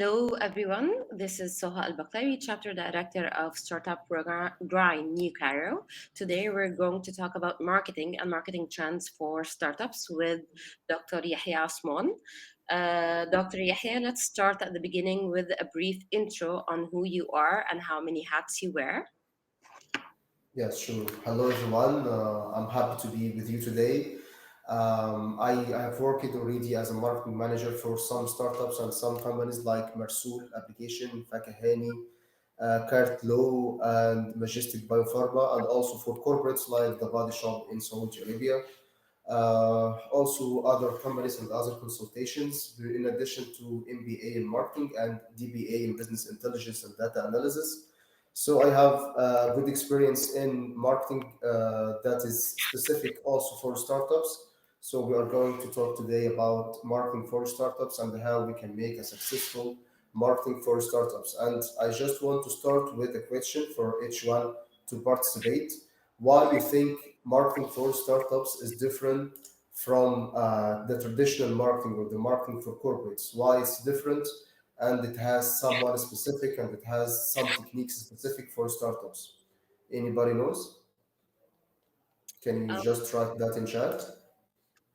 Hello, everyone. This is Soha Al-Baklawi, Chapter Director of Startup Grind New Cairo. Today, we're going to talk about marketing and marketing trends for startups with Dr. Yehia Othman. Dr. Yehia, let's start at the beginning with a brief intro on who you are and how many hats you wear. Yes, sure. Hello, everyone. I'm happy to be with you today. I have worked already as a marketing manager for some startups and some companies like Marsul Application, Fakahani, Cart Law, and Majestic Biopharma, and also for corporates like the Body Shop in Saudi Arabia. Also, other companies and other consultations, in addition to MBA in marketing and DBA in business intelligence and data analysis. So I have good experience in marketing that is specific also for startups. So we are going to talk today about marketing for startups and how we can make a successful marketing for startups. And I just want to start with a question for each one to participate. Why you think marketing for startups is different from the traditional marketing or the marketing for corporates? Why it's different? And it has someone specific and it has some techniques specific for startups. Anybody knows? Can you just write that in chat?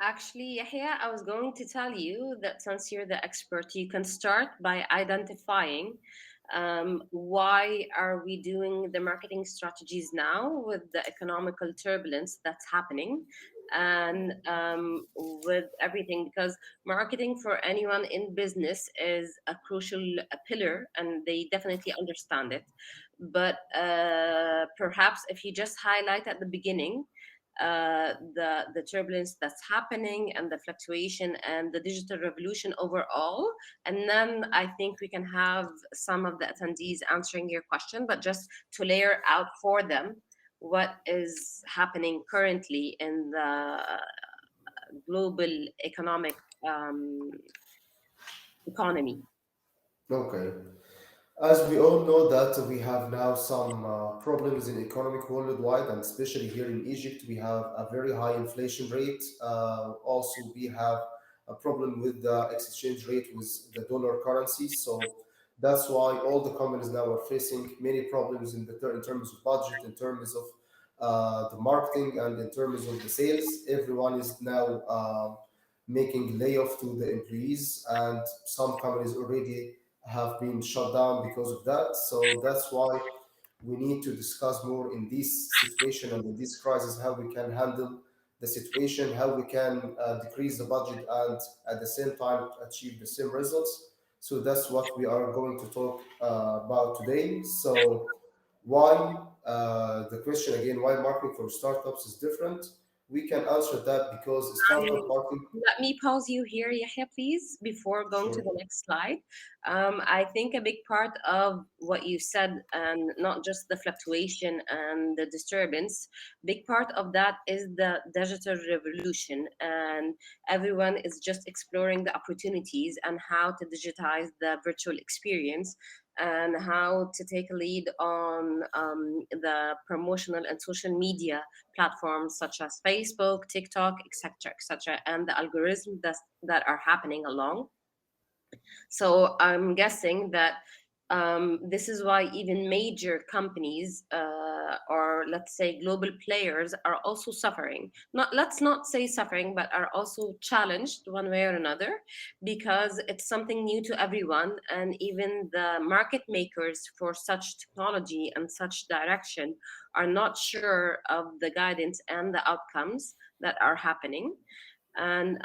Actually, Yahya, I was going to tell you that since you're the expert, you can start by identifying why are we doing the marketing strategies now with the economical turbulence that's happening and with everything, because marketing for anyone in business is a crucial pillar and they definitely understand it. But perhaps if you just highlight at the beginning the turbulence that's happening and the fluctuation and the digital revolution overall. And then I think we can have some of the attendees answering your question, but just to layer out for them what is happening currently in the global economic um, economy. Okay. As we all know that we have now some problems in economic worldwide, and especially here in Egypt, we have a very high inflation rate. Also, we have a problem with the exchange rate with the dollar currency. So that's why all the companies now are facing many problems in terms of budget, in terms of the marketing, and in terms of the sales. Everyone is now making layoff to the employees, and some companies already have been shut down because of that. So that's why we need to discuss more in this situation and in this crisis how we can handle the situation, how we can decrease the budget and at the same time achieve the same results. So that's what we are going to talk about today. So why the question again, why marketing for startups is different? We can answer that because startup marketing. Let me pause you here, Yahya, please, before going to Sure. the next slide. I think a big part of what you said, and not just the fluctuation and the disturbance, big part of that is the digital revolution, and everyone is just exploring the opportunities and how to digitize the virtual experience and how to take a lead on the promotional and social media platforms such as Facebook, TikTok, etc., etc., and the algorithms that are happening along. So I'm guessing that this is why even major companies or let's say global players are also suffering. Not let's not say suffering, but are also challenged one way or another because it's something new to everyone, and even the market makers for such technology and such direction are not sure of the guidance and the outcomes that are happening. And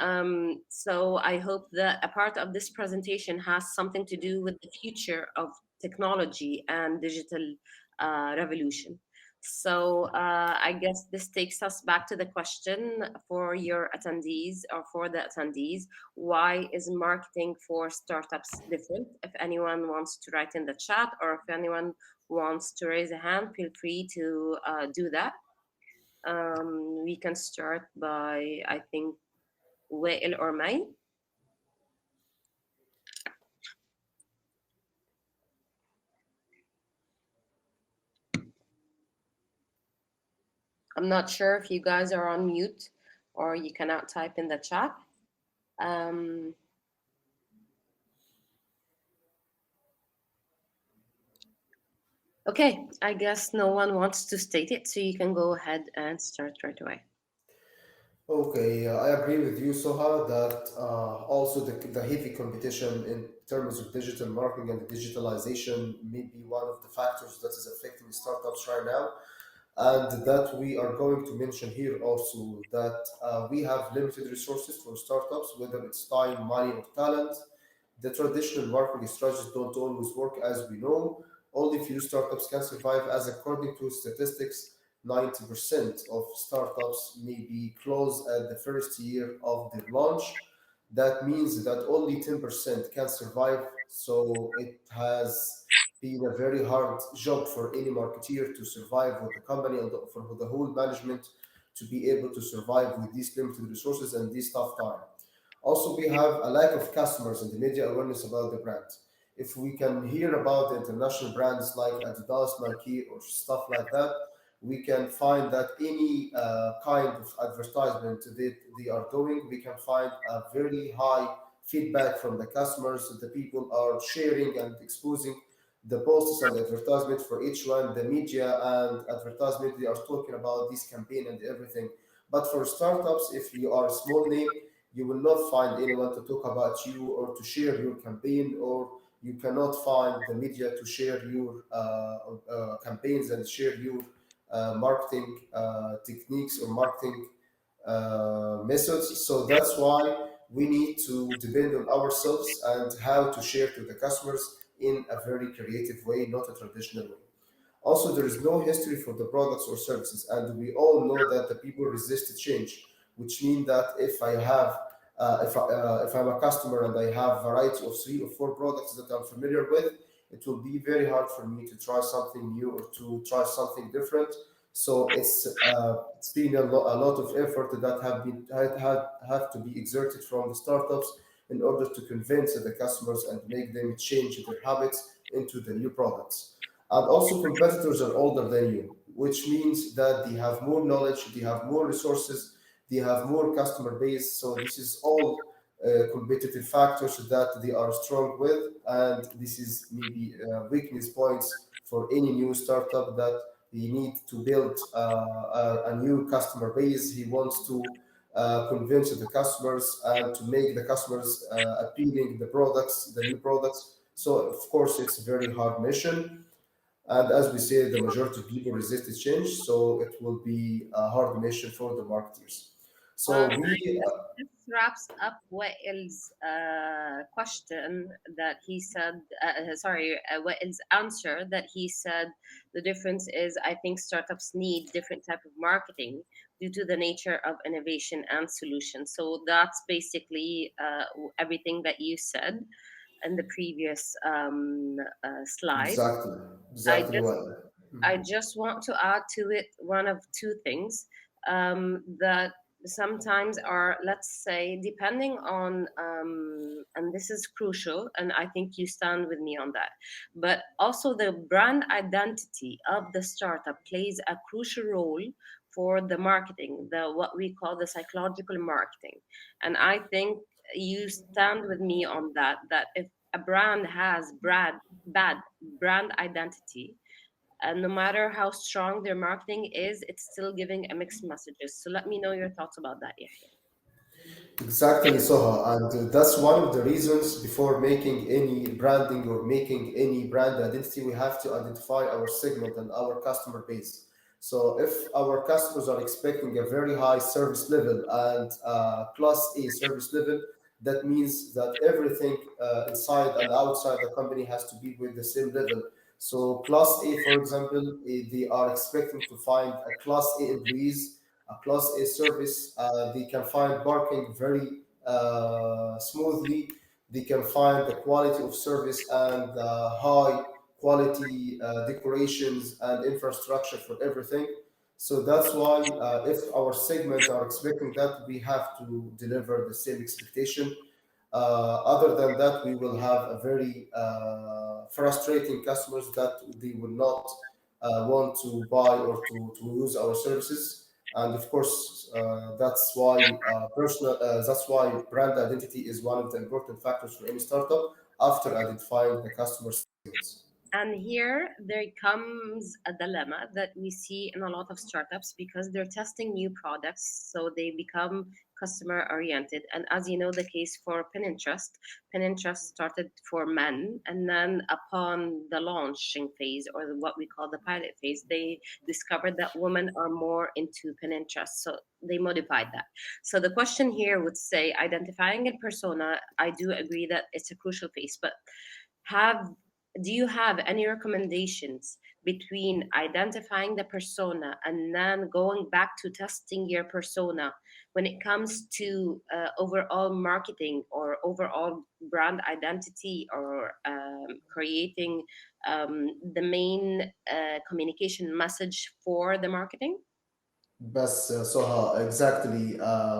so I hope that a part of this presentation has something to do with the future of technology and digital revolution. So I guess this takes us back to the question for your attendees or for the attendees, why is marketing for startups different? If anyone wants to write in the chat or if anyone wants to raise a hand, feel free to do that. We can start by, I think, وائل or May. I'm not sure if you guys are on mute or you cannot type in the chat. Um, Okay, I guess no one wants to state it, so you can go ahead and start right away. Okay, I agree with you, Soha, that also the heavy competition in terms of digital marketing and digitalization may be one of the factors that is affecting startups right now. And that we are going to mention here also that we have limited resources for startups, whether it's time, money, or talent. The traditional marketing strategies don't always work, as we know. Only few startups can survive, as according to statistics, 90% of startups may be closed at the first year of their launch. That means that only 10% can survive. So it has been a very hard job for any marketeer to survive with the company and for the whole management to be able to survive with these limited resources and this tough time. Also, we have a lack of customers and the media awareness about the brand. If we can hear about the international brands like Adidas, Nike, or stuff like that, we can find that any kind of advertisement that they are doing, we can find a very high feedback from the customers. The people are sharing and exposing the posts and advertisement for each one. The media and advertisement, they are talking about this campaign and everything. But for startups, if you are a small name, you will not find anyone to talk about you or to share your campaign, or you cannot find the media to share your campaigns and share your marketing techniques or marketing methods. So that's why we need to depend on ourselves and how to share to the customers in a very creative way, not a traditional way. Also, there is no history for the products or services, and we all know that the people resist change, which means that if I'm a customer and I have variety of 3 or 4 products that I'm familiar with, it will be very hard for me to try something new or to try something different. So it's been a lot of effort that have to be exerted from the startups in order to convince the customers and make them change their habits into the new products. And also, competitors are older than you, which means that they have more knowledge, they have more resources, they have more customer base. So this is all competitive factors that they are strong with, and this is maybe weakness points for any new startup that he need to build a new customer base. He wants to convince the customers and to make the customers appealing the products, the new products. So of course, it's a very hard mission. And as we say, the majority of people resist change, so it will be a hard mission for the marketers. So I we, guess this wraps up Wael's question that he said, Wael's answer that he said the difference is I think startups need different type of marketing due to the nature of innovation and solution. So that's basically everything that you said in the previous slide. exactly, I exactly just what. I just want to add to it one of two things that sometimes are, let's say, depending on, and this is crucial, and I think you stand with me on that, but also the brand identity of the startup plays a crucial role for the marketing, the what we call the psychological marketing. And I think you stand with me on that, that if a brand has bad brand identity, and no matter how strong their marketing is, it's still giving a mixed messages. So let me know your thoughts about that, Yahya. Exactly, Soha. And that's one of the reasons before making any branding or making any brand identity, we have to identify our segment and our customer base. So if our customers are expecting a very high service level and class A service level, that means that everything inside and outside the company has to be with the same level. So class A, for example, they are expecting to find a class A employees, a Class A service. They can find parking very smoothly. They can find the quality of service and high quality decorations and infrastructure for everything. So that's why if our segment are expecting that, we have to deliver the same expectation. Other than that, we will have a very frustrating customers that they will not want to buy or to use our services. And of course, that's why brand identity is one of the important factors for any startup after identifying the customer segments. And here there comes a dilemma that we see in a lot of startups because they're testing new products, so they become customer oriented. And as you know, the case for Pinterest started for men, and then upon the launching phase or what we call the pilot phase, they discovered that women are more into Pinterest, so they modified that. So the question here would say identifying a persona. I do agree that it's a crucial phase, but have do you have any recommendations between identifying the persona and then going back to testing your persona when it comes to overall marketing or overall brand identity or creating the main communication message for the marketing? بس Soha, exactly,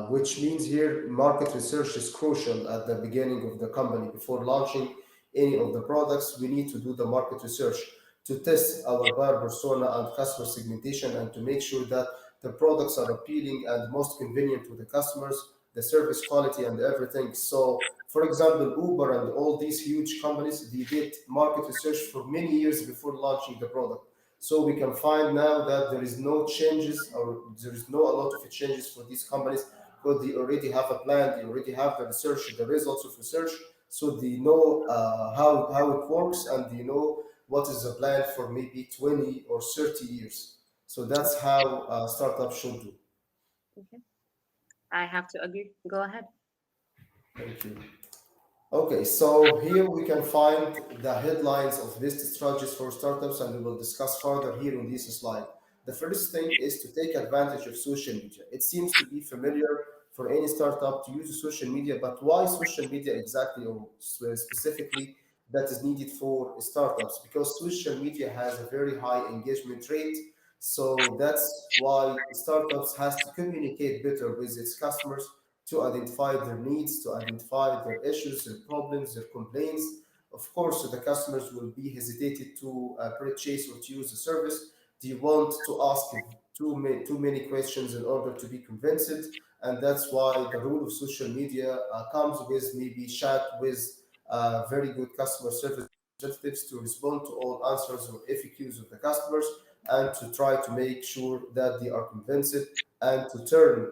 which means here market research is crucial at the beginning of the company. Before launching any of the products, we need to do the market research to test our buyer persona and customer segmentation and to make sure that the products are appealing and most convenient to the customers, the service quality and everything. So, for example, Uber and all these huge companies, they did market research for many years before launching the product. So we can find now that there is no changes or there is no a lot of changes for these companies because they already have a plan, they already have the research, the results of research, so they know how it works and they know what is the plan for maybe 20 or 30 years. So that's how startups should do. Okay, I have to agree. Go ahead. Thank you. Okay, so here we can find the headlines of best strategies for startups, and we will discuss further here on this slide. The first thing is to take advantage of social media. It seems to be familiar for any startup to use social media, but why social media exactly or specifically that is needed for startups? Because social media has a very high engagement rate, so that's why startups has to communicate better with its customers to identify their needs, to identify their issues, their problems, their complaints. Of course, the customers will be hesitated to purchase or to use the service. They want to ask too many questions in order to be convinced. And that's why the role of social media comes with maybe chat with very good customer service representatives to respond to all answers or FAQs of the customers and to try to make sure that they are convinced and to turn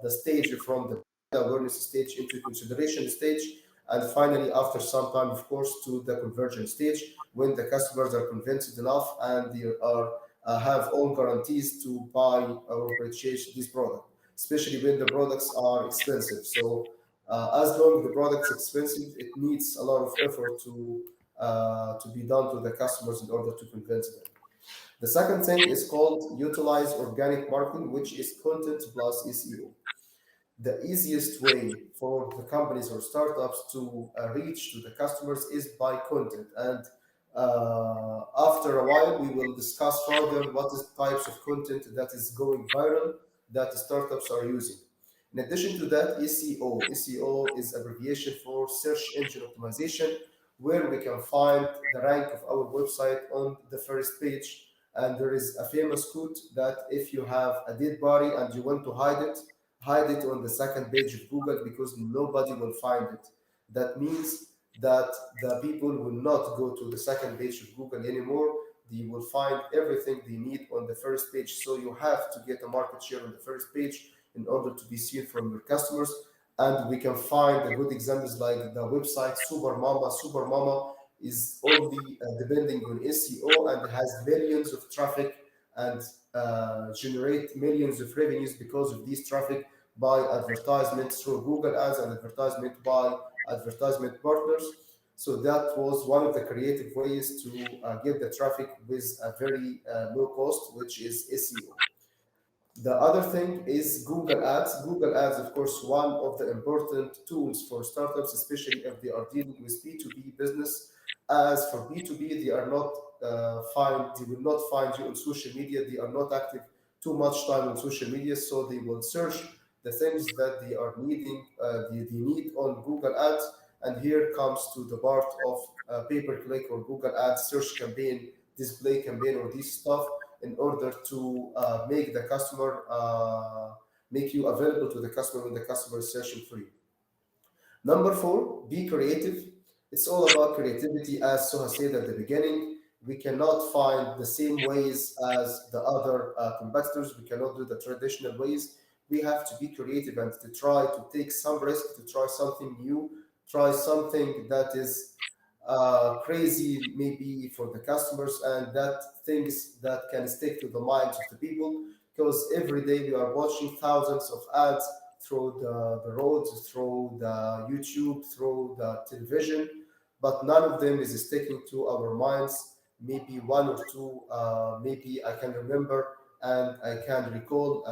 the stage from the awareness stage into consideration stage, and finally, after some time, of course, to the conversion stage when the customers are convinced enough and they are have all guarantees to buy or purchase this product, especially when the products are expensive. So, as long as the product is expensive, it needs a lot of effort to be done to the customers in order to convince them. The second thing is called utilize organic marketing, which is content plus SEO. The easiest way for the companies or startups to reach to the customers is by content. And after a while, we will discuss further what is types of content that is going viral that startups are using. In addition to that, SEO. SEO is abbreviation for search engine optimization, where we can find the rank of our website on the first page. And there is a famous quote that if you have a dead body and you want to hide it on the second page of Google because nobody will find it. That means that the people will not go to the second page of Google anymore. They will find everything they need on the first page. So you have to get a market share on the first page in order to be seen from your customers. And we can find the good examples like the website Supermama. Supermama is only depending on SEO and has millions of traffic and generate millions of revenues because of this traffic by advertisement through Google Ads and advertisement by advertisement partners. So that was one of the creative ways to get the traffic with a very low cost, which is SEO. The other thing is Google Ads. Google Ads, of course, one of the important tools for startups, especially if they are dealing with B2B business. As for B2B, they are not they will not find you on social media. They are not active too much time on social media, so they will search the things that they are needing, they need on Google Ads. And here comes to the part of pay-per-click or Google Ads search campaign, display campaign, or this stuff in order to make you available to the customer when the customer is searching for you. Number four, be creative. It's all about creativity, as Soha said at the beginning. We cannot find the same ways as the other competitors. We cannot do the traditional ways. We have to be creative and to try to take some risk, to try something new, try something that is crazy maybe for the customers, and that things that can stick to the minds of the people, because every day we are watching thousands of ads through the roads, through the YouTube, through the television, but none of them is sticking to our minds. Maybe one or two, maybe I can remember and I can recall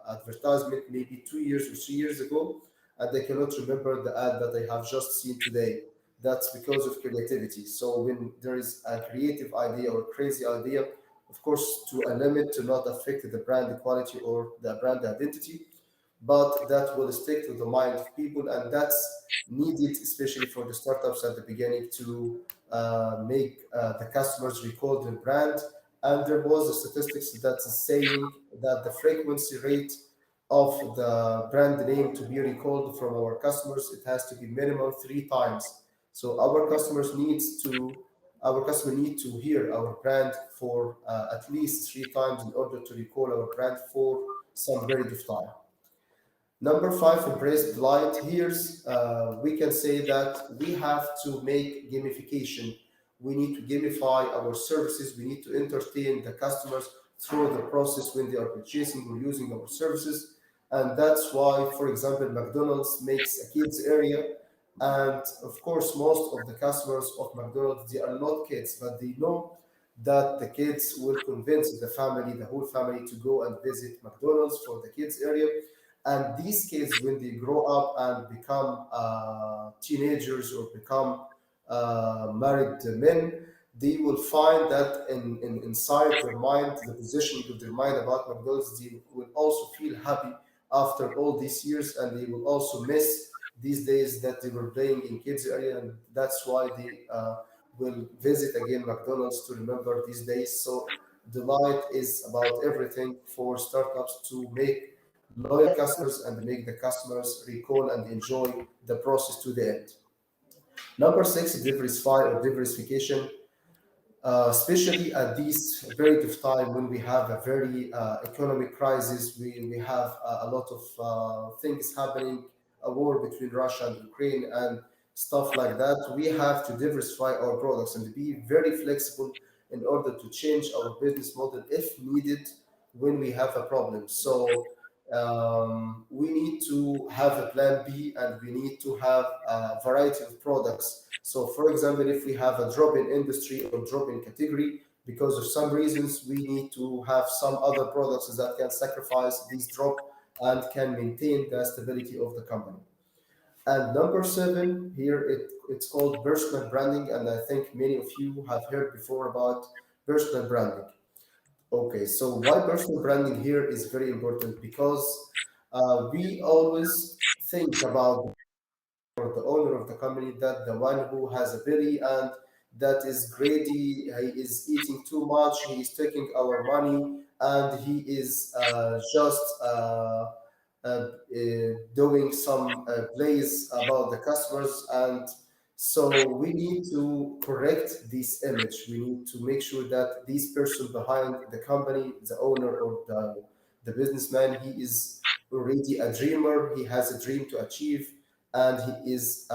advertisement maybe 2 years or 3 years ago, and I cannot remember the ad that I have just seen today. That's because of creativity. So when there is a creative idea or crazy idea, of course, to a limit to not affect the brand quality or the brand identity, but that will stick to the mind of people, and that's needed, especially for the startups at the beginning, to make the customers recall their brand. And there was a statistics that is saying that the frequency rate of the brand name to be recalled from our customers, it has to be minimum 3 times. So our customer need to hear our brand for at least 3 times in order to recall our brand for some period of time. Number five, embrace delight. Here's we can say that we have to make gamification. We need to gamify our services. We need to entertain the customers through the process when they are purchasing or using our services. And that's why, for example, McDonald's makes a kids area. And of course, most of the customers of McDonald's, they are not kids, but they know that the kids will convince the family, the whole family, to go and visit McDonald's for the kids area. And these kids, when they grow up and become teenagers or become married men, they will find that inside their mind, the positioning of their mind about McDonald's, they will also feel happy after all these years, and they will also miss these days that they were playing in kids area, and that's why they will visit again McDonald's to remember these days. So Delight is about everything for startups to make loyal customers and make the customers recall and enjoy the process to the end. Number six, diversify or diversification, especially at this period of time when we have a very economic crisis. We have a lot of things happening, a war between Russia and Ukraine and stuff like that. We have to diversify our products and be very flexible in order to change our business model if needed when we have a problem. So we need to have a plan B, and we need to have a variety of products. So, for example, if we have a drop in industry or drop in category, because of some reasons, we need to have some other products that can sacrifice this drop and can maintain the stability of the company. And number seven, here it's called personal branding, and I think many of you have heard before about personal branding. Okay, so why personal branding here is very important, because we always think about or the owner of the company, that the one who has a belly and that is greedy, he is eating too much, he is taking our money, and he is just doing some plays about the customers. And so we need to correct this image. We need to make sure that this person behind the company, the owner or the businessman, he is already a dreamer. He has a dream to achieve, and he is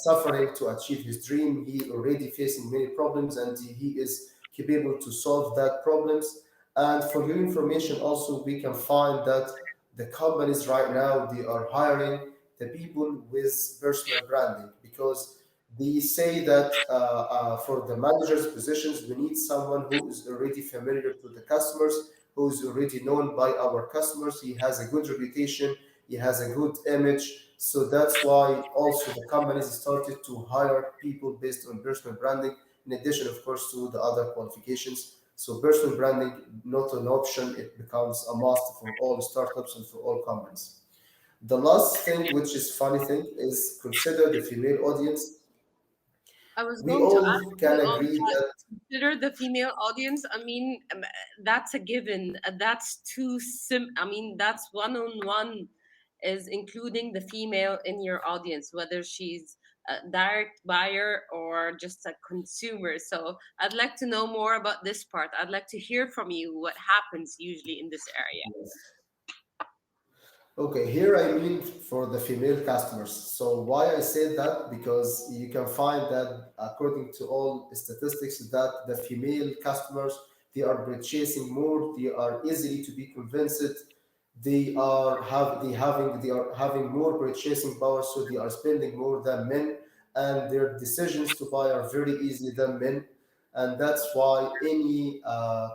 suffering to achieve his dream. He already facing many problems, and he is capable to solve that problems. And for your information, also we can find that the companies right now, they are hiring the people with personal branding, because they say that for the managers positions, we need someone who is already familiar to the customers, who is already known by our customers. He has a good reputation, he has a good image. So that's why also the companies started to hire people based on personal branding, in addition, of course, to the other qualifications. So personal branding, not an option, it becomes a must for all startups and for all companies. The last thing, which is funny thing, is consider the female audience. I was We going to all ask can you on agree that. that Consider the female audience. I mean, that's a given. That's too I mean, that's one on one is including the female in your audience, whether she's a direct buyer or just a consumer. So I'd like to know more about this part. I'd like to hear from you what happens usually in this area. Yes. Okay, here I mean for the female customers. So why I said that? Because you can find that according to all statistics that the female customers, they are purchasing more, they are easily to be convinced, they are having more purchasing power, so they are spending more than men, and their decisions to buy are very easy than men. And that's why any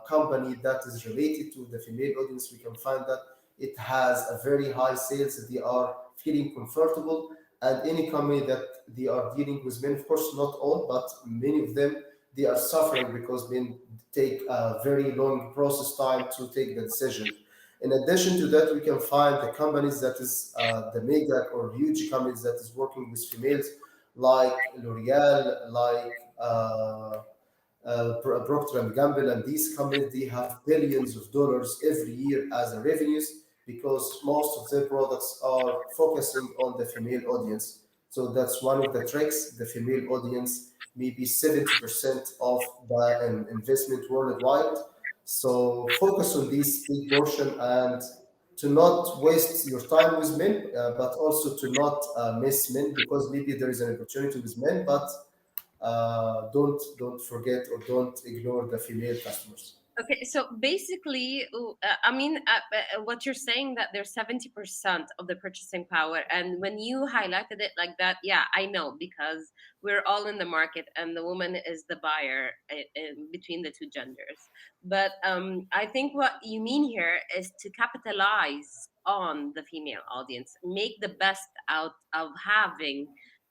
company that is related to the female audience, we can find that it has a very high sales. They are feeling comfortable, and any company that they are dealing with men, of course, not all, but many of them, they are suffering because men take a very long process time to take the decision. In addition to that, we can find the companies that is the mega or huge companies that is working with females, like L'Oreal, like Procter and Gamble, and these companies they have billions of dollars every year as a revenues because most of their products are focusing on the female audience. So that's one of the tricks. The female audience, maybe 70% of the investment worldwide. So focus on this big portion and to not waste your time with men, but also to not miss men because maybe there is an opportunity with men, but don't forget or don't ignore the female customers. Okay, so basically, I mean, what you're saying that there's 70% of the purchasing power, and when you highlighted it like that, yeah, I know because we're all in the market, and the woman is the buyer between the two genders. But I think what you mean here is to capitalize on the female audience, make the best out of having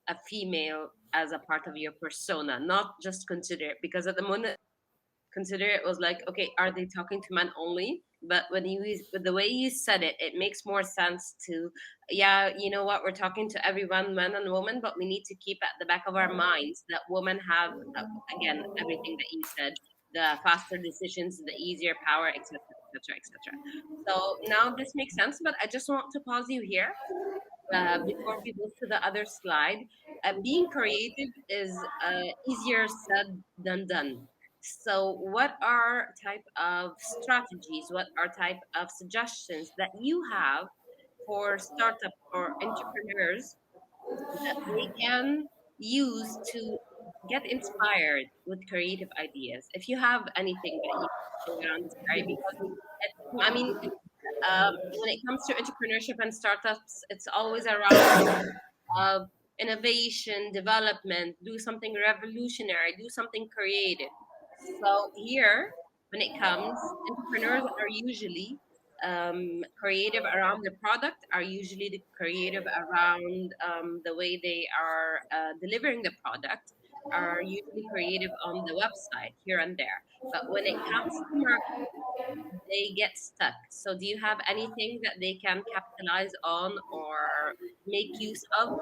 a female as a part of your persona, not just consider it because at the moment consider it was like, okay, are they talking to men only? But when you with the way you said it, it makes more sense to, yeah, you know what, we're talking to everyone, man and woman, but we need to keep at the back of our minds that women have, again, everything that you said, the faster decisions, the easier power, etc., etc., etc. So now this makes sense, but I just want to pause you here before we move to the other slide. Being creative is easier said than done. So, what are type of strategies? What are type of suggestions that you have for startup or entrepreneurs that they can use to get inspired with creative ideas? If you have anything that you can share on this area, because I mean, when it comes to entrepreneurship and startups, it's always around innovation, development, do something revolutionary, do something creative. So here, when it comes, entrepreneurs are usually creative around the product, are usually the creative around the way they are delivering the product, are usually creative on the website here and there. But when it comes to marketing, they get stuck. So do you have anything that they can capitalize on or make use of?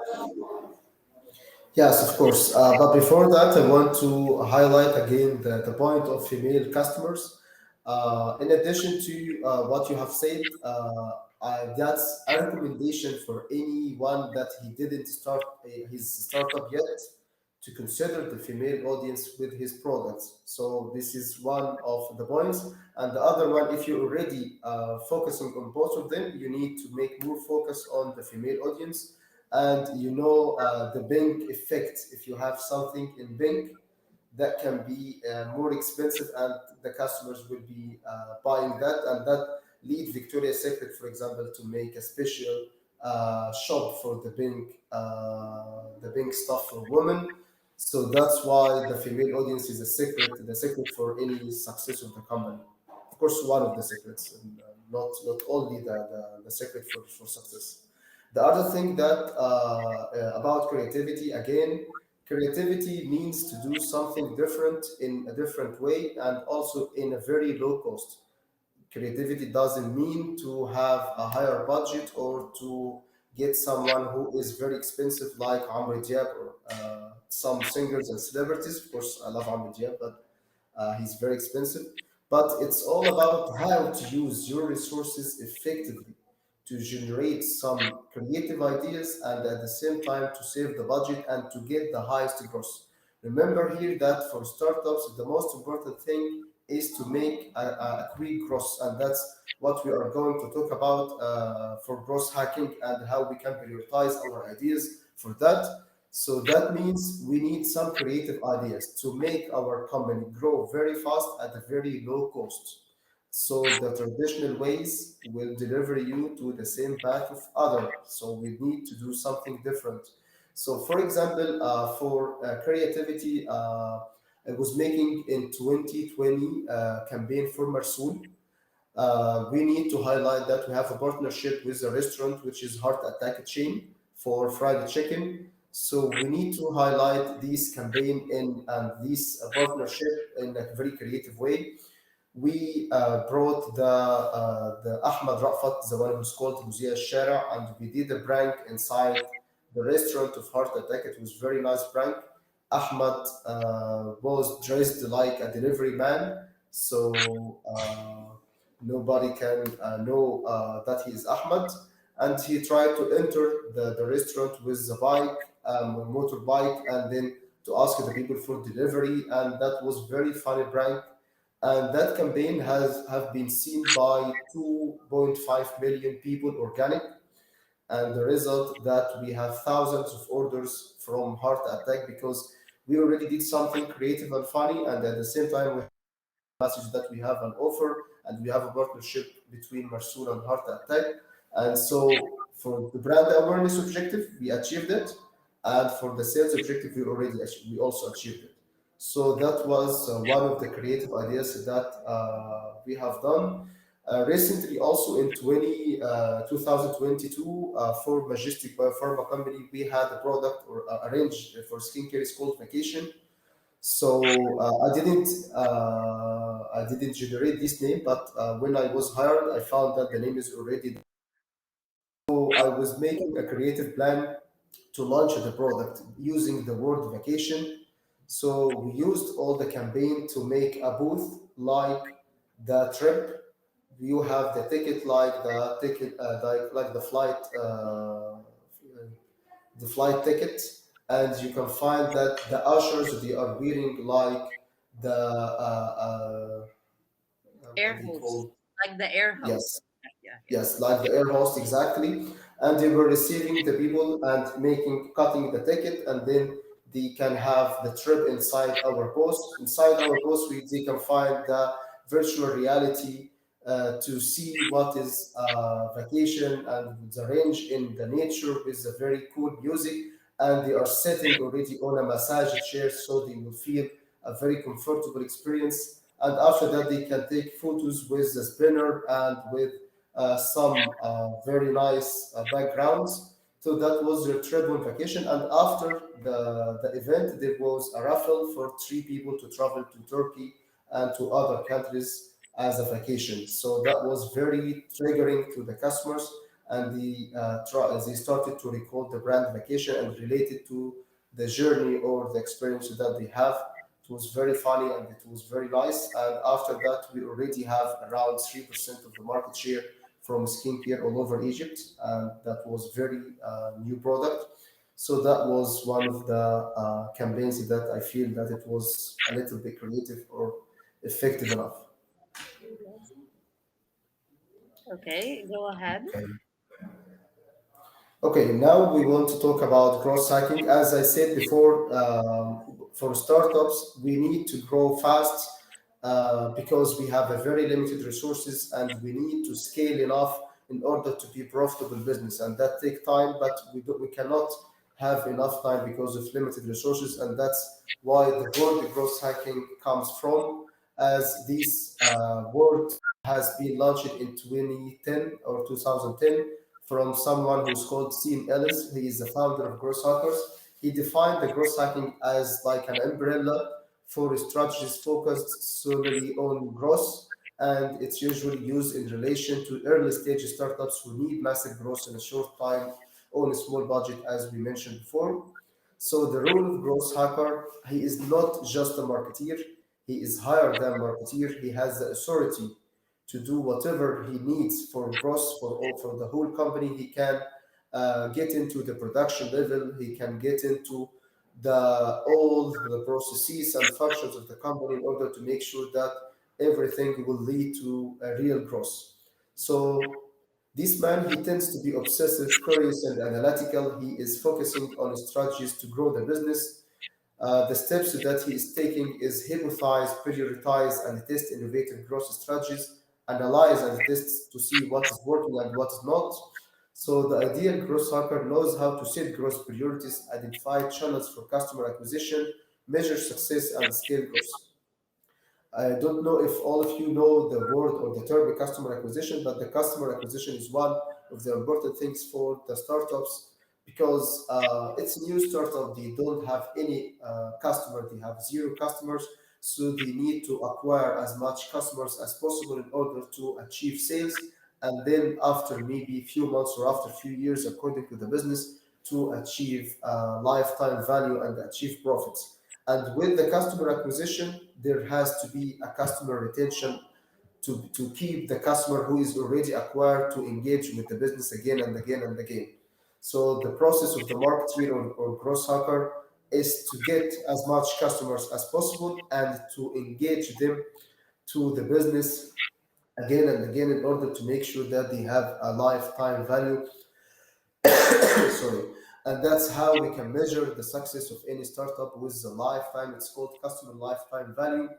Yes, of course. But before that, I want to highlight again the point of female customers. In addition to what you have said, that's a recommendation for anyone that he didn't start his startup yet to consider the female audience with his products. So this is one of the points. And the other one, if you're already focusing on both of them, you need to make more focus on the female audience. And you know the bank effect. If you have something in bank, that can be more expensive, and the customers will be buying that, and that lead Victoria's Secret, for example, to make a special shop for the bank stuff for women. So that's why the female audience is the secret for any success of the company. Of course, one of the secrets, and not only the secret for success. The other thing that about creativity, again, creativity means to do something different in a different way and also in a very low cost. Creativity doesn't mean to have a higher budget or to get someone who is very expensive like Amr Diab or some singers and celebrities. Of course, I love Amr Diab, but he's very expensive. But it's all about how to use your resources effectively. to generate some creative ideas and at the same time to save the budget and to get the highest growth. Remember here that for startups, the most important thing is to make a quick growth, and that's what we are going to talk about for growth hacking and how we can prioritize our ideas for that. So that means we need some creative ideas to make our company grow very fast at a very low cost. So the traditional ways will deliver you to the same path of other. So we need to do something different. So for example, for creativity, I was making in 2020 campaign for Marsoul. We need to highlight that we have a partnership with a restaurant which is Heart Attack chain for fried chicken. So we need to highlight this campaign in and this partnership in a very creative way. We brought the Ahmed Rafat, the one who's called Muzia Shara, and we did a prank inside the restaurant of Heart Attack. It was very nice prank. Ahmed was dressed like a delivery man, so nobody can know that he is Ahmed. And he tried to enter the restaurant with the bike, motorbike, and then to ask the people for delivery. And that was very funny prank, and that campaign has have been seen by 2.5 million people organic, and the result that we have thousands of orders from Heart Attack because we already did something creative and funny, and at the same time we message that we have an offer and we have a partnership between Marsul and Heart Attack. And so for the brand awareness objective, we achieved it. And for the sales objective, we also achieved it. So that was one of the creative ideas that we have done. Recently, also in 2022, for Majestic Biopharma Company, we had a product or a range for skincare. It's called Vacation. So I didn't generate this name, but when I was hired, I found that the name is already. So I was making a creative plan to launch the product using the word vacation. So we used all the campaign to make a booth like the trip. You have the ticket like the ticket like the flight ticket, and you can find that the ushers they are wearing like the what Air they host, call, like the air host. yes, Yeah, yeah. yes, like the air host exactly. And they were receiving the people and cutting the ticket, and then they can have the trip inside our post. Inside our post, they can find the virtual reality to see what is vacation and the range in the nature with a very cool music. And they are sitting already on a massage chair, so they will feel a very comfortable experience. And after that, they can take photos with the spinner and with some very nice backgrounds. So that was their trip on vacation. And after the event, there was a raffle for three people to travel to Turkey and to other countries as a vacation. So that was very triggering to the customers, and they started to recall the brand vacation and relate it to the journey or the experience that they have. It was very funny and it was very nice. And after that, we already have around 3% of the market share from skincare all over Egypt, and that was very new product. So that was one of the campaigns that I feel that it was a little bit creative or effective enough. Okay, go ahead. Okay. Okay, now we want to talk about growth hacking. As I said before, for startups, we need to grow fast because we have a very limited resources and we need to scale enough in order to be profitable business, and that take time. But we cannot have enough time because of limited resources, and that's why the word growth hacking comes from, as this word has been launched in 2010 or 2010 from someone who's called Sean Ellis. He is the founder of Growth Hackers. He defined the growth hacking as like an umbrella for strategies focused solely on growth, and it's usually used in relation to early stage startups who need massive growth in a short time on a small budget, as we mentioned before. So the role of growth hacker, he is not just a marketeer, he is higher than marketeer. He has the authority to do whatever he needs for growth for the whole company. He can get into the production level. He can get into all the processes and functions of the company in order to make sure that everything will lead to a real growth. So this man, he tends to be obsessive, curious, and analytical. He is focusing on strategies to grow the business. The steps that he is taking is hypothesize, prioritize, and test innovative growth strategies, analyze and test to see what is working and what is not. So the ideal growth hacker knows how to set growth priorities, identify channels for customer acquisition, measure success, and scale growth. I don't know if all of you know the word or the term customer acquisition, but the customer acquisition is one of the important things for the startups because it's a new startup. They don't have any customer, they have zero customers. So they need to acquire as much customers as possible in order to achieve sales. And then after maybe a few months or after a few years, according to the business, to achieve lifetime value and achieve profits. And with the customer acquisition, there has to be a customer retention to keep the customer who is already acquired to engage with the business again and again and again. So the process of the marketeer or growth hacker is to get as much customers as possible and to engage them to the business again and again in order to make sure that they have a lifetime value. Sorry. And that's how we can measure the success of any startup with the lifetime. It's called customer lifetime value.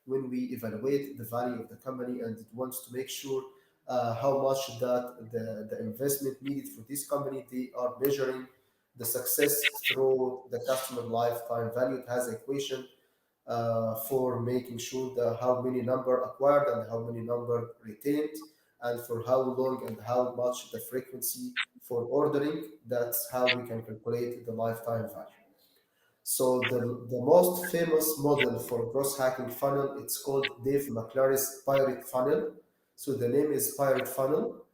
When we evaluate the value of the company and it wants to make sure how much that the investment needed for this company, they are measuring the success through the customer lifetime value. It has an equation for making sure that how many number acquired and how many number retained and for how long and how much the frequency for ordering. That's how we can calculate the lifetime value. So the most famous model for gross hacking funnel, it's called Dave McClary's Pirate Funnel. So the name is Pirate Funnel.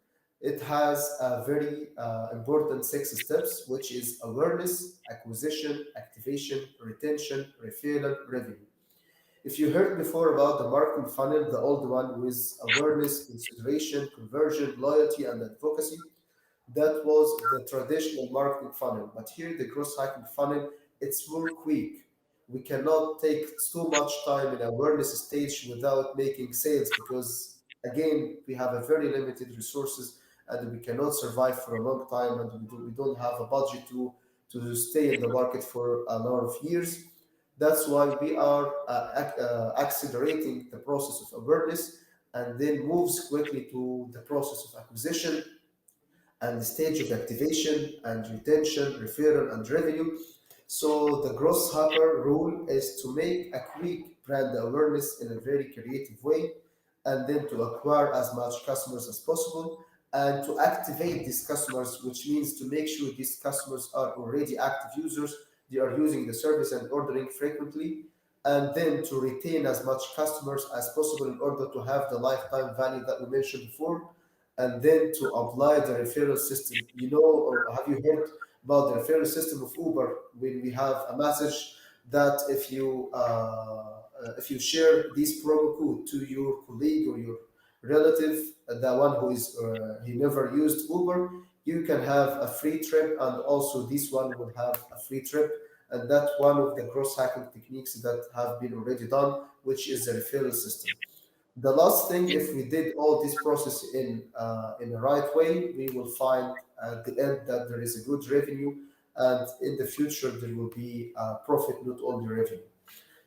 It has a very important six steps, which is awareness, acquisition, activation, retention, referral, revenue. If you heard before about the marketing funnel, the old one with awareness, consideration, conversion, loyalty, and advocacy, that was the traditional marketing funnel. But here, the growth hacking funnel, it's more quick. We cannot take too much time in awareness stage without making sales because, again, we have a very limited resources and we cannot survive for a long time and we don't have a budget to stay in the market for a lot of years. That's why we are accelerating the process of awareness and then moves quickly to the process of acquisition and the stage of activation and retention, referral, and revenue. So the growth hacker rule is to make a quick brand awareness in a very creative way, and then to acquire as much customers as possible, and to activate these customers, which means to make sure these customers are already active users, they are using the service and ordering frequently, and then to retain as much customers as possible in order to have the lifetime value that we mentioned before, and then to apply the referral system. You know, or have you heard about the referral system of Uber when we have a message that if you share this promo code to your colleague or your relative, the one who is he never used Uber, you can have a free trip, and also this one will have a free trip. And that's one of the cross hacking techniques that have been already done, which is the referral system. The last thing, if we did all this process in the right way, we will find at the end that there is a good revenue, and in the future there will be profit, not only revenue.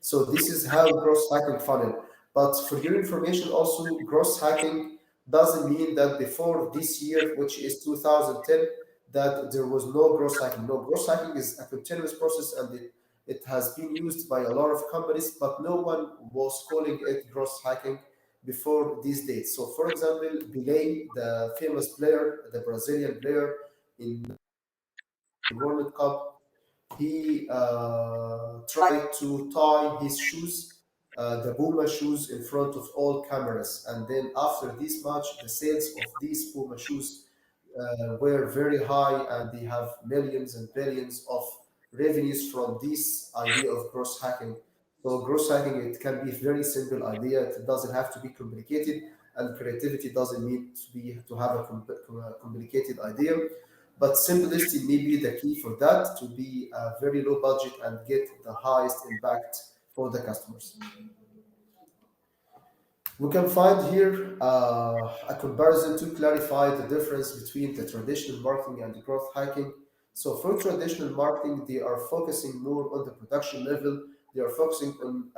So this is how gross hacking funnel. But for your information, also gross hacking doesn't mean that before this year, which is 2010, that there was no gross hacking. No, gross hacking is a continuous process, and it has been used by a lot of companies, but no one was calling it gross hacking before these dates. So, for example, Pelé, the famous player, the Brazilian player in World Cup, he tried to tie his shoes, the Puma shoes, in front of all cameras. And then after this match, the sales of these Puma shoes were very high, and they have millions and billions of revenues from this idea of cross hacking. So growth hacking, it can be a very simple idea. It doesn't have to be complicated, and creativity doesn't need to have a complicated idea. But simplicity may be the key for that to be a very low budget and get the highest impact for the customers. We can find here a comparison to clarify the difference between the traditional marketing and the growth hacking. So for traditional marketing, they are focusing more on the production level. They are focusing on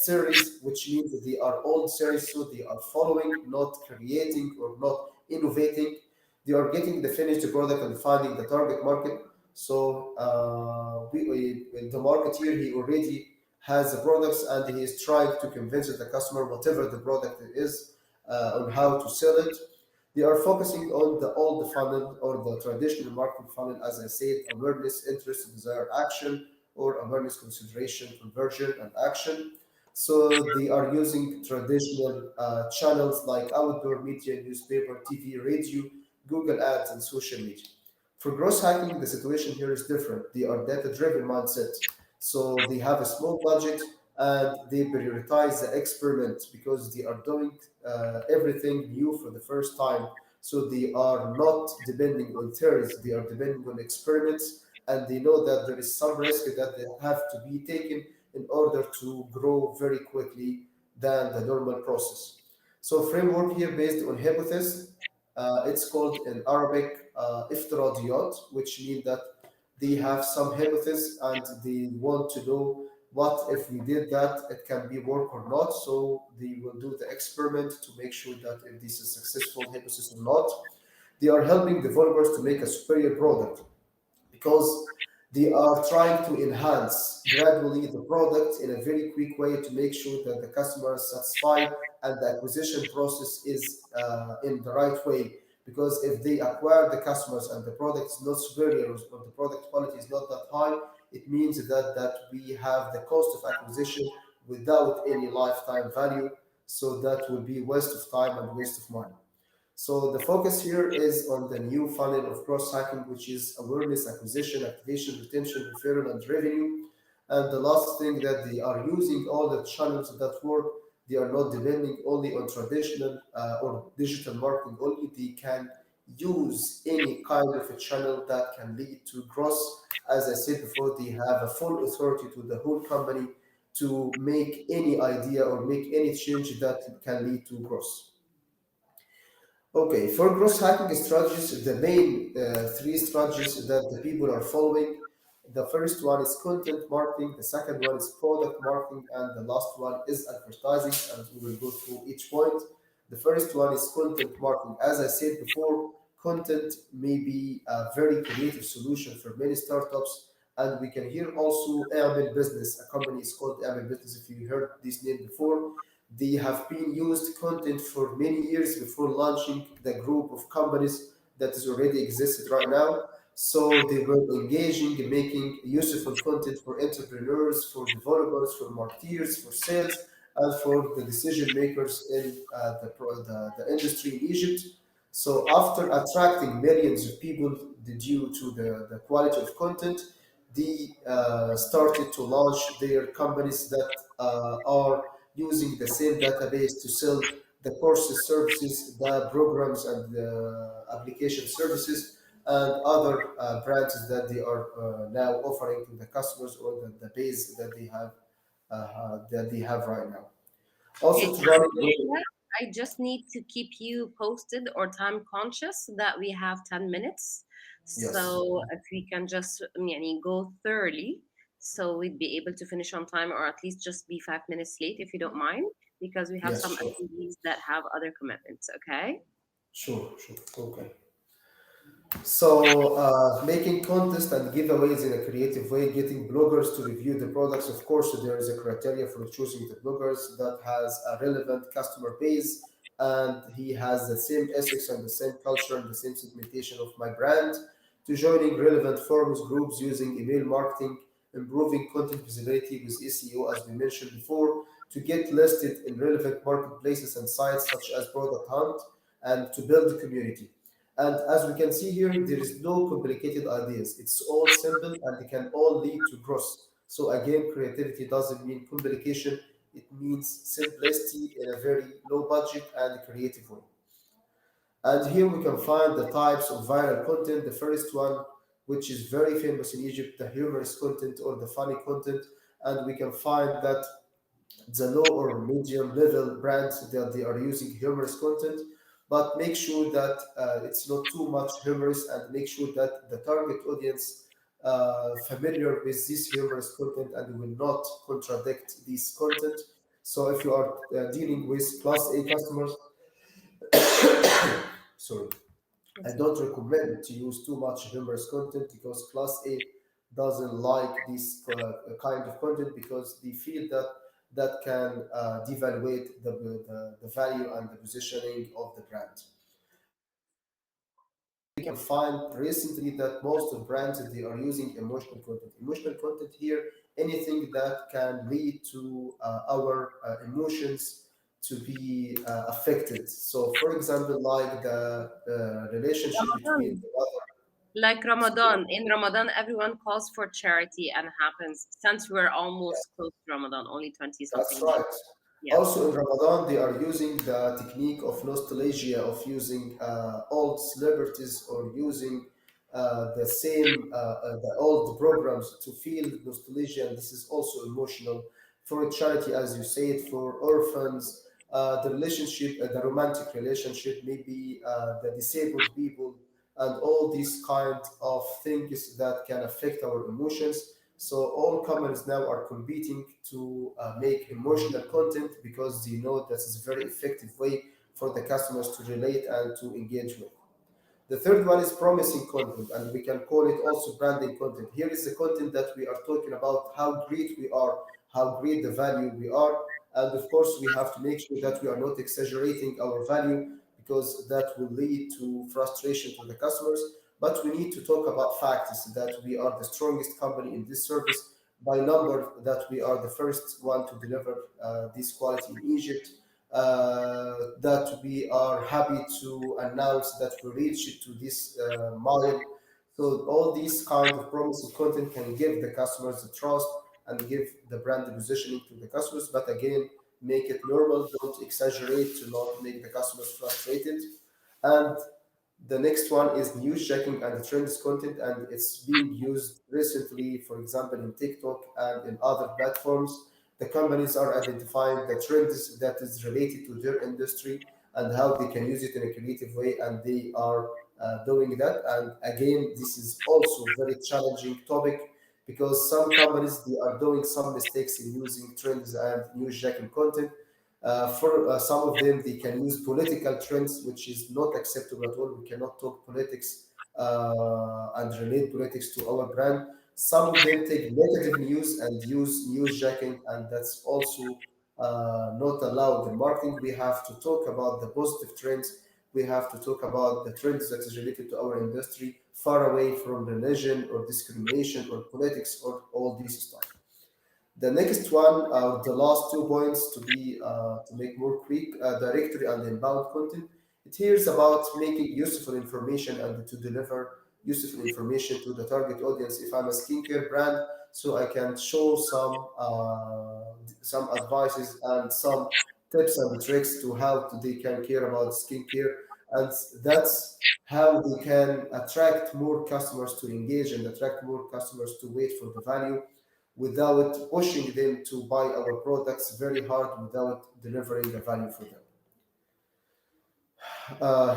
series, which means that they are old series, so they are following, not creating or not innovating. They are getting the finished product and finding the target market. So the marketeer, he already has the products and he is trying to convince the customer, whatever the product is, on how to sell it. They are focusing on the old funnel or the traditional marketing funnel, as I said: awareness, interest, desire, action, or awareness, consideration, conversion, and action. So they are using traditional channels like outdoor media, newspaper, TV, radio, Google Ads, and social media. For growth hacking, the situation here is different. They are data-driven mindset. So they have a small budget and they prioritize the experiment because they are doing everything new for the first time. So they are not depending on theories, they are depending on experiments, and they know that there is some risk that they have to be taken in order to grow very quickly than the normal process. So framework here based on hypothesis. It's called in Arabic iftiradiyat, which means that they have some hypothesis and they want to know what if we did that, it can be work or not. So they will do the experiment to make sure that if this is successful hypothesis or not. They are helping developers to make a superior product because they are trying to enhance gradually the product in a very quick way to make sure that the customer is satisfied and the acquisition process is in the right way. Because if they acquire the customers and the product is not superior or the product quality is not that high, it means that we have the cost of acquisition without any lifetime value. So that will be waste of time and waste of money. So the focus here is on the new funnel of cross hacking, which is awareness, acquisition, activation, retention, referral, and revenue. And the last thing that they are using all the channels that work. They are not depending only on traditional or digital marketing only. They can use any kind of a channel that can lead to growth. As I said before, they have a full authority to the whole company to make any idea or make any change that can lead to growth. Okay, for growth hacking strategies, the main three strategies that the people are following. The first one is content marketing, the second one is product marketing, and the last one is advertising. And we will go through each point. The first one is content marketing. As I said before, content may be a very creative solution for many startups. And we can hear also Airmail Business. A company is called Airmail Business. If you heard this name before, they have been used content for many years before launching the group of companies that is already existed right now. So they were engaging in making useful content for entrepreneurs, for developers, for marketeers, for sales, and for the decision makers in the industry in Egypt. So after attracting millions of people due to the quality of content, they started to launch their companies that are using the same database to sell the courses, services, the programs, and the application services, and other branches that they are now offering to the customers or the base that they have right now. Also, Okay, to run it. Yehia, I just need to keep you posted or time conscious that we have 10 minutes. Yes, So if we can just go thoroughly, so we'd be able to finish on time or at least just be 5 minutes late if you don't mind, because we have yes, some sure, attendees that have other commitments, okay? sure, okay. So, making contests and giveaways in a creative way, getting bloggers to review the products. Of course, there is a criteria for choosing the bloggers that has a relevant customer base and he has the same ethics and the same culture and the same segmentation of my brand. To joining relevant forums, groups using email marketing, improving content visibility with SEO, as we mentioned before, to get listed in relevant marketplaces and sites such as Product Hunt, and to build a community. And as we can see here, there is no complicated ideas. It's all simple and they can all lead to growth. So again, creativity doesn't mean complication, it means simplicity in a very low budget and creative way. And here we can find the types of viral content. The first one, which is very famous in Egypt, the humorous content or the funny content. And we can find that the low or medium level brands that they are using humorous content, but make sure that it's not too much humorous, and make sure that the target audience familiar with this humorous content and will not contradict this content. So if you are dealing with class A customers, sorry, I It's don't recommend to use too much humorous content because class A doesn't like this kind of content because they feel that that can devaluate the value and the positioning of the brand. We can find recently that most of brands they are using emotional content. Emotional content here, anything that can lead to our emotions to be affected. So, for example, like the relationship between Ramadan. the mother. Like So, Ramadan. In Ramadan, everyone calls for charity and happens since we're yeah, almost close to Ramadan, only 20 that's something days. right. Yeah. Also in Ramadan, they are using the technique of nostalgia, of using old celebrities or using the old programs to feel nostalgia. And this is also emotional for a charity, as you said, for orphans, the relationship, the romantic relationship, maybe the disabled people, and all these kind of things that can affect our emotions. So all companies now are competing to make emotional content because they know that is a very effective way for the customers to relate and to engage with. The third one is promising content, and we can call it also branding content. Here is the content that we are talking about how great we are, how great the value we are. And of course, we have to make sure that we are not exaggerating our value because that will lead to frustration to the customers. But we need to talk about facts that we are the strongest company in this service by number, that we are the first one to deliver this quality in Egypt, that we are happy to announce that we reached to this mile. So all these kind of promising content can give the customers the trust and give the brand the positioning to the customers. But again, make it normal. Don't exaggerate to not make the customers frustrated. And the next one is news checking and the trends content, and it's being used recently, for example, in TikTok and in other platforms. The companies are identifying the trends that is related to their industry and how they can use it in a creative way, and they are doing that. And again, this is also very challenging topic because some companies they are doing some mistakes in using trends and news jacking content. For some of them, they can use political trends, which is not acceptable at all. We cannot talk politics and relate politics to our brand. Some of them take negative news and use news jacking, and that's also not allowed in marketing. We have to talk about the positive trends. We have to talk about the trends that is related to our industry, far away from religion or discrimination or politics or all these stuff. The next one, the last 2 points to make more quick, directory and inbound content. It here is about making useful information and to deliver useful information to the target audience. If I'm a skincare brand, so I can show some advices and some tips and tricks to how they can care about skincare, and that's how they can attract more customers to engage and attract more customers to wait for the value without pushing them to buy our products very hard without delivering a value for them.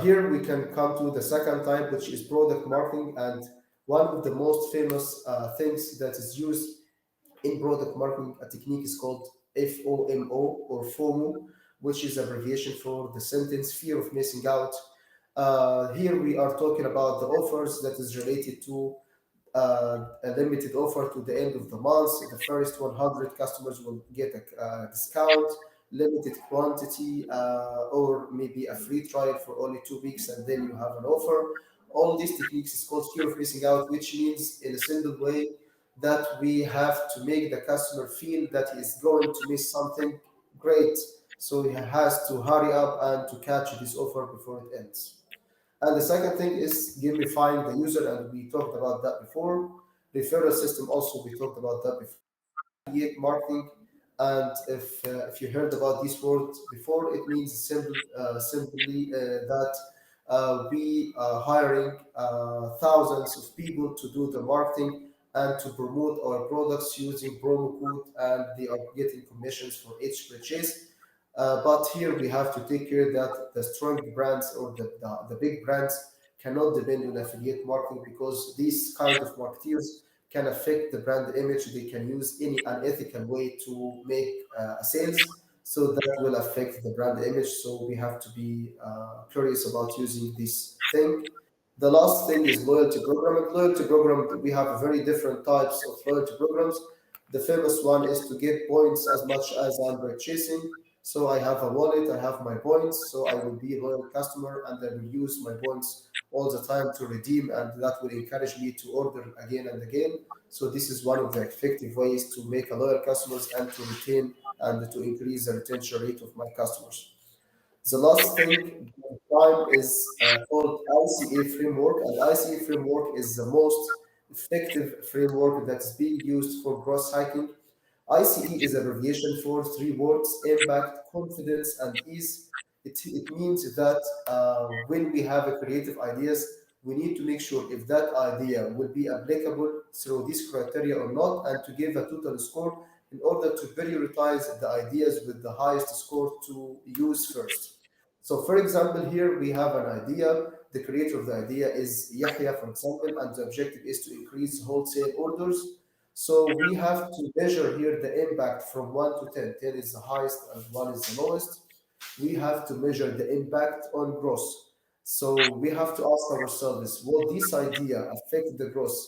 Here we can come to the second type, which is product marketing, and one of the most famous things that is used in product marketing, a technique is called FOMO or FOMO, which is abbreviation for the sentence fear of missing out. Here we are talking about the offers that is related to a limited offer to the end of the month. The first 100 customers will get a discount, limited quantity, or maybe a free trial for only 2 weeks, and then you have an offer. All these techniques is called fear of missing out, which means, in a simple way, that we have to make the customer feel that he is going to miss something great. So he has to hurry up and to catch this offer before it ends. And the second thing is gamifying the user, and we talked about that before. Referral system also, we talked about that before. affiliate marketing. And if you heard about this word before, it means simply that we are hiring thousands of people to do the marketing and to promote our products using promo code, and they are getting commissions for each purchase. But here we have to take care that the strong brands or the big brands cannot depend on affiliate marketing, because these kind of marketeers can affect the brand image. They can use any unethical way to make sales, so that will affect the brand image. So we have to be curious about using this thing. The last thing is loyalty program. And loyalty program, we have very different types of loyalty programs. The famous one is to get points as much as I'm purchasing. So I have a wallet, I have my points, so I will be a loyal customer and I will use my points all the time to redeem, and that will encourage me to order again and again. So this is one of the effective ways to make a loyal customers and to retain and to increase the retention rate of my customers. The last thing, time is called ICA framework, and ICA framework is the most effective framework that's being used for growth hacking. ICE is abbreviation for three words: impact, confidence, and ease. It means that when we have a creative ideas, we need to make sure if that idea will be applicable through this criteria or not, and to give a total score in order to prioritize the ideas with the highest score to use first. So, for example, here we have an idea. The creator of the idea is Yahya, for example, and the objective is to increase wholesale orders. So we have to measure here the impact from 1 to 10. 10 is the highest and 1 is the lowest. We have to measure the impact on growth. So we have to ask ourselves, will this idea affect the growth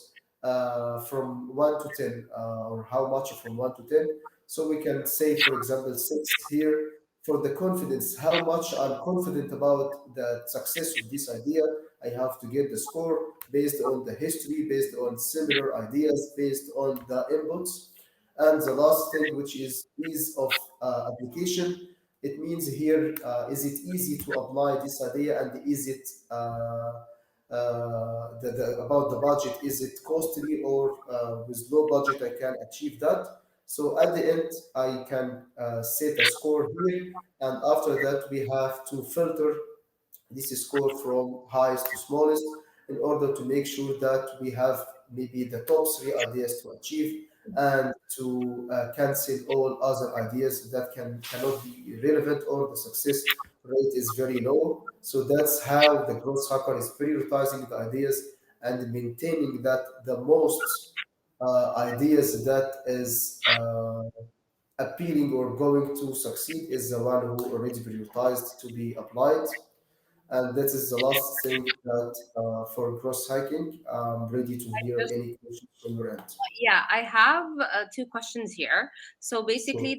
from 1 to 10, or how much from 1 to 10? So we can say, for example, 6 here. For the confidence, how much I'm confident about the success of this idea, I have to get the score based on the history, based on similar ideas, based on the inputs. And the last thing, which is ease of application, it means here, is it easy to apply this idea, and is it about the budget, is it costly, or with low budget I can achieve that. So at the end, I can set a score here, and after that, we have to filter this score from highest to smallest in order to make sure that we have maybe the top three ideas to achieve, and to cancel all other ideas that cannot be relevant, or the success rate is very low. So that's how the growth hacker is prioritizing the ideas and maintaining that the most ideas that is appealing or going to succeed is the one who already prioritized to be applied. And that is the last thing that for cross hiking. I'm ready to hear Just any questions from your end. yeah, I have two questions here. So Sure. basically,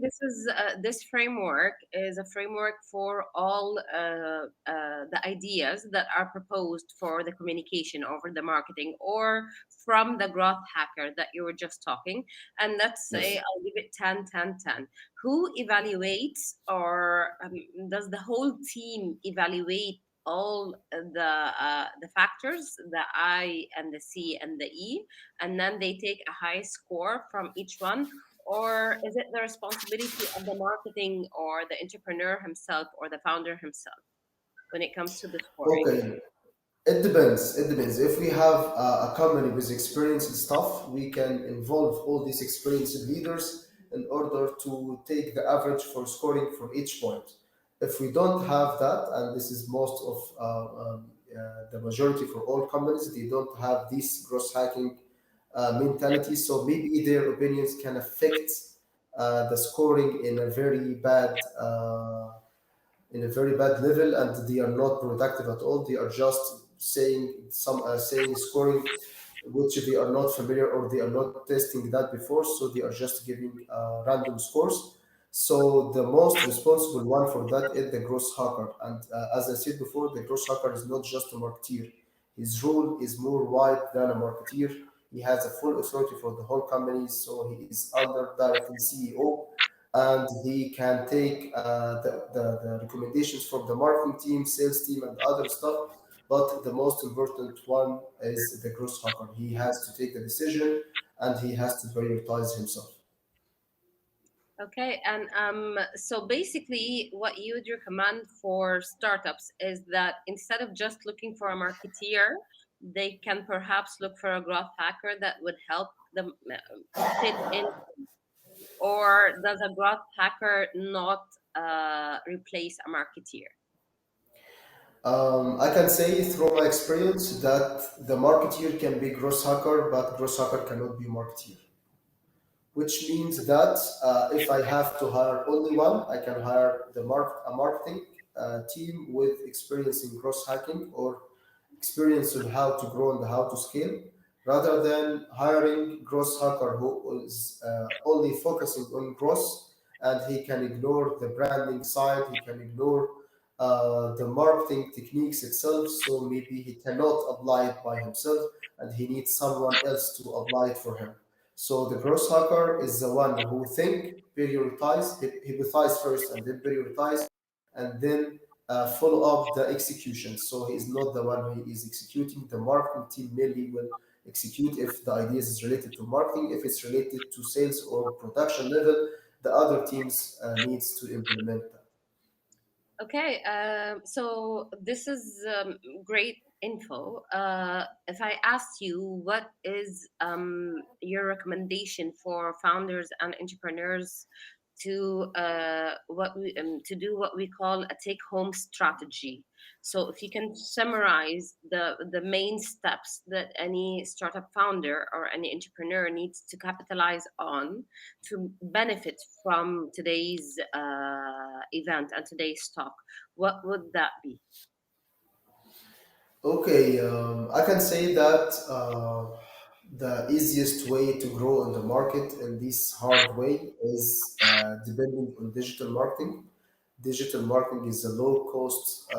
this framework is a framework for all the ideas that are proposed for the communication over the marketing, or from the growth hacker that you were just talking. And let's say Yes. I'll give it 10, 10, 10. Who evaluates, or does the whole team evaluate all the factors, the I and the C and the E, and then they take a high score from each one? Or is it the responsibility of the marketing or the entrepreneur himself or the founder himself when it comes to the scoring? Okay. It depends. It depends. If we have a company with experienced staff, we can involve all these experienced leaders in order to take the average for scoring for each point. If we don't have that, and this is most of the majority for all companies, they don't have this gross hacking mentality. So maybe their opinions can affect the scoring in a very bad level, and they are not productive at all. They are just saying scoring which they are not familiar, or they are not testing that before, so they are just giving random scores. So the most responsible one for that is the gross hacker. And as I said before, the gross hacker is not just a marketeer. His role is more wide than a marketeer. He has a full authority for the whole company, so he is under directly CEO, and he can take the recommendations from the marketing team, sales team, and other stuff. But the most important one is the growth hacker. He has to take the decision, and he has to prioritize himself. Okay, and so basically, what you would recommend for startups is that instead of just looking for a marketeer, they can perhaps look for a growth hacker that would help them fit in, or does a growth hacker not replace a marketeer? I can say through my experience that the marketeer can be gross hacker, but gross hacker cannot be marketeer, which means that if I have to hire only one, I can hire a marketing team with experience in cross hacking or experience on how to grow and how to scale, rather than hiring gross hacker who is only focusing on gross, and he can ignore the branding side, he can ignore the marketing techniques itself. So maybe he cannot apply it by himself, and he needs someone else to apply it for him. So the gross hacker is the one who think, prioritize, hypothesize first, and then prioritize, and then follow up the execution. So he is not the one who is executing. The marketing team mainly will execute if the ideas is related to marketing. If it's related to sales or production level, the other teams needs to implement that. Okay, so this is great info. If I asked you, what is your recommendation for founders and entrepreneurs to to do what we call a take-home strategy? So, if you can summarize the main steps that any startup founder or any entrepreneur needs to capitalize on to benefit from today's event and today's talk, what would that be? Okay, I can say that the easiest way to grow in the market in this hard way is depending on digital marketing. Digital marketing is a low cost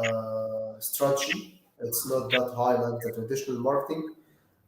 strategy. It's not that high like the traditional marketing,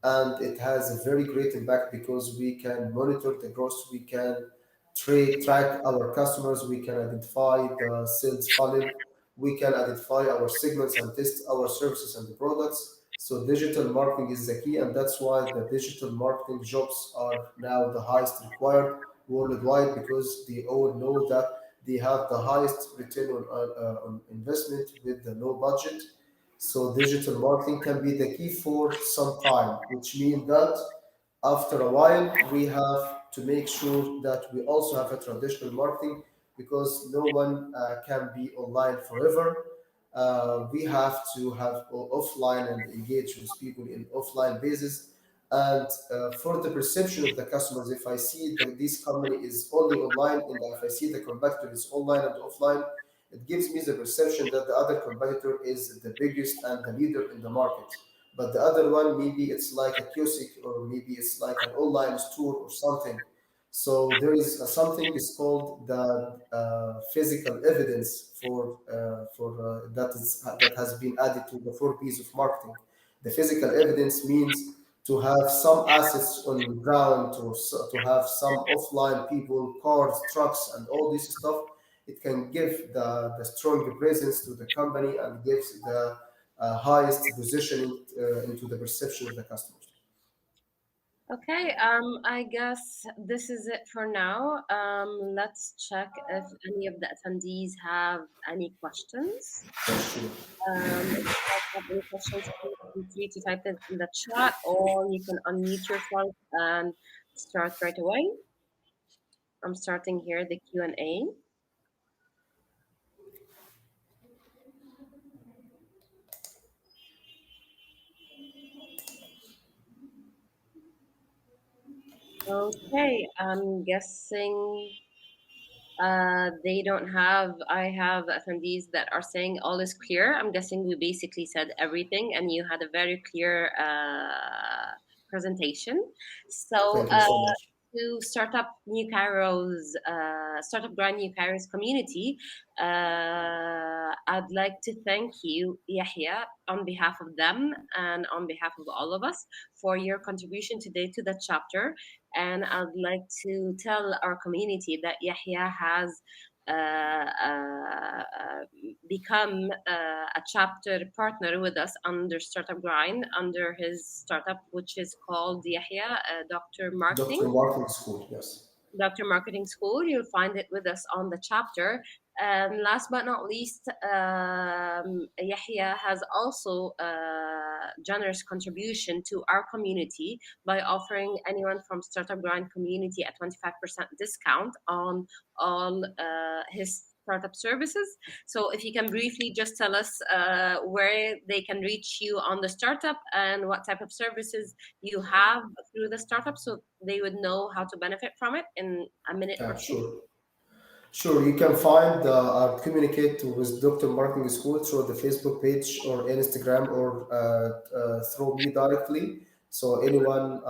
and it has a very great impact because we can monitor the growth, we can track our customers, we can identify the sales funnel, we can identify our segments and test our services and the products. So digital marketing is the key, and that's why the digital marketing jobs are now the highest required worldwide, because they all know that they have the highest return on investment with the low budget. So digital marketing can be the key for some time, which means that after a while we have to make sure that we also have a traditional marketing, because no one can be online forever. We have to have offline and engage with people in offline basis. And for the perception of the customers, if I see that this company is only online, and if I see the competitor is online and offline, it gives me the perception that the other competitor is the biggest and the leader in the market. But the other one, maybe it's like a kiosk, or maybe it's like an online store or something. So there is something is called the physical evidence for that has been added to the four P's of marketing. The physical evidence means to have some assets on ground, to have some offline people, cars, trucks, and all this stuff. It can give the strong presence to the company and gives the highest positioning into the perception of the customers. Okay, I guess this is it for now. Let's check if any of the attendees have any questions. That's true. If you guys have any questions, please feel free to type it in the chat, or you can unmute yourself and start right away. I'm starting here the Q&A. Okay, I'm guessing they don't have, I have attendees that are saying all is clear. I'm guessing we basically said everything and you had a very clear presentation. So, Thank you so much. to Startup Grind New Kairos community, I'd like to thank you, Yahya, on behalf of them and on behalf of all of us for your contribution today to the chapter. And I'd like to tell our community that Yahya has become a chapter partner with us under Startup Grind, under his startup, which is called Yahya Doctor Dr. Marketing. Marketing School, yes. Dr. Marketing School. You'll find it with us on the chapter. And last but not least, Yahya has also a generous contribution to our community by offering anyone from Startup Grind community a 25% discount on all his startup services. So if you can briefly just tell us where they can reach you on the startup and what type of services you have through the startup so they would know how to benefit from it in a minute or Yeah, two. sure. Sure, you can find or communicate with Dr. Marketing School through the Facebook page or Instagram or through me directly. So anyone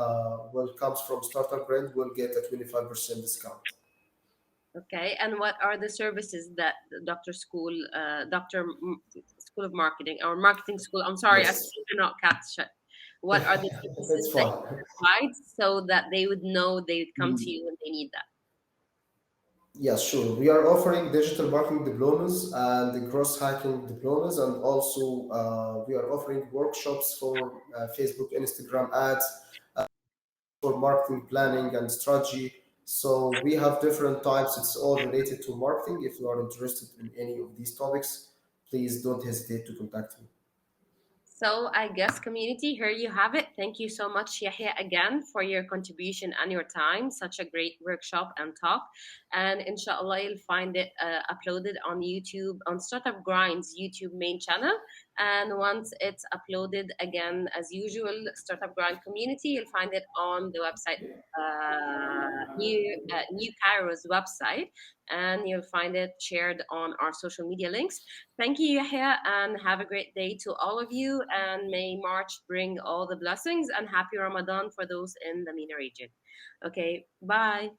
who comes from Startup Brand will get a 25% discount. Okay, and what are the services that Dr. School of Marketing or Marketing School? I'm sorry, I Yes, still cannot catch it. What are the services it's that fine. you provide so that they would know they would come to you when they need that? Yes, sure. We are offering digital marketing diplomas and the cross hacking diplomas, and also we are offering workshops for Facebook, Instagram ads, for marketing planning and strategy. So we have different types. It's all related to marketing. If you are interested in any of these topics, please don't hesitate to contact me. So I guess community, here you have it. Thank you so much, Yahya, again for your contribution and your time. Such a great workshop and talk. And inshallah, you'll find it uploaded on YouTube, on Startup Grind's YouTube main channel. And once it's uploaded again, as usual, Startup Grind community, you'll find it on the website, New Cairo's website. And you'll find it shared on our social media links. Thank you, Yahya, and have a great day to all of you. And may March bring all the blessings and happy Ramadan for those in the MENA region. Okay, bye.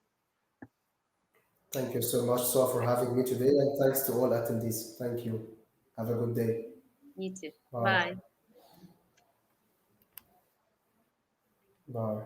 Thank you so much, so for having me today, and thanks to all attendees. Thank you. Have a good day. You too. Bye. Bye. Bye.